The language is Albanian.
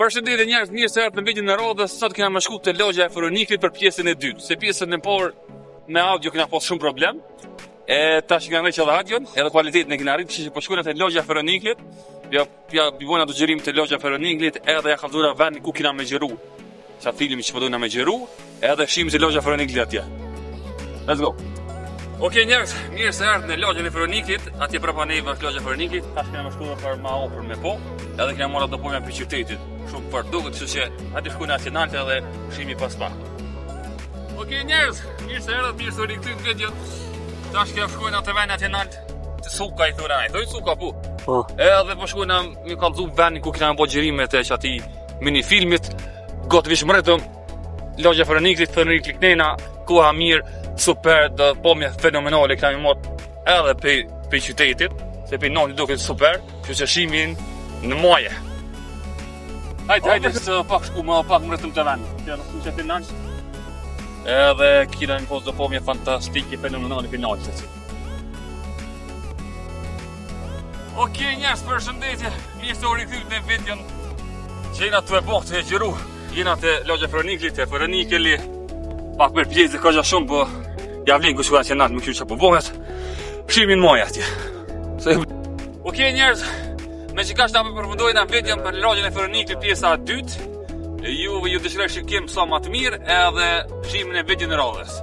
Përshëndetje njerëz, mirë se erdhët në videon e radhës. Sot kena më shku te logja e Feroniklit për pjesën e dytë. Se pjesën e parë me audio kena pas shumë problem. Tash kena rënë edhe audion, edhe cilëtetin e kena arrit, kështu që po shkojmë te logja e Feroniklit. Ja bëjmë ato xhirim te logja e Feroniklit, edhe ja kallzura vend ku kena me xhiru. Sa filmi që po dojna me xhiru, edhe shihim se logja e Feroniklit atje. Let's go. Okej njerëz, mirë se erdhët në logjën e Feroniklit, atje prapa neve është logja e Feroniklit. Tash kena më shkuar për ma opër me po, edhe kena marrë ato pojma për qytetit. Shumë për duket, kështu që hajde shkojmë nacionalte edhe shihemi pas pak. Okej njerëz, mirë se erdhët, mirë se u rikthyer videon. Tash kena shkojmë atë vend nacional të Suka i thonë ai. Thoj Suka po. Po. Edhe po shkojmë me kallzu vendin ku kena bërë xhirimet e çati mini filmit. Gotë mretëm logja e Feroniklit nena, koha mirë. Super, do pomje fenomenale këna mi mot edhe pe qytetit, se pe nani duket super, që që shimin në maje. Hajde, së pak shku më pak mretëm të vend. Kja në shku që të nënç. Edhe kina mi pos do pomje fantastike, fenomenale pe nani. Okej njerës, përshëndetje, mirë se u rikthyer në videon që jena të e bohtë e gjiru. Jena të logja Feroniklit, e Feronikli. Pak për pjesë dhe ka shumë, po javlin ku shkuat që natë më kjur që po bohet. Shimin moj atje. Okej njerëz, me që ka shta për përfundojna videon për logjën e Feroniklit pjesa 2. Ju dëshiroj shikim sa më të mirë edhe shimin e videon e radhës.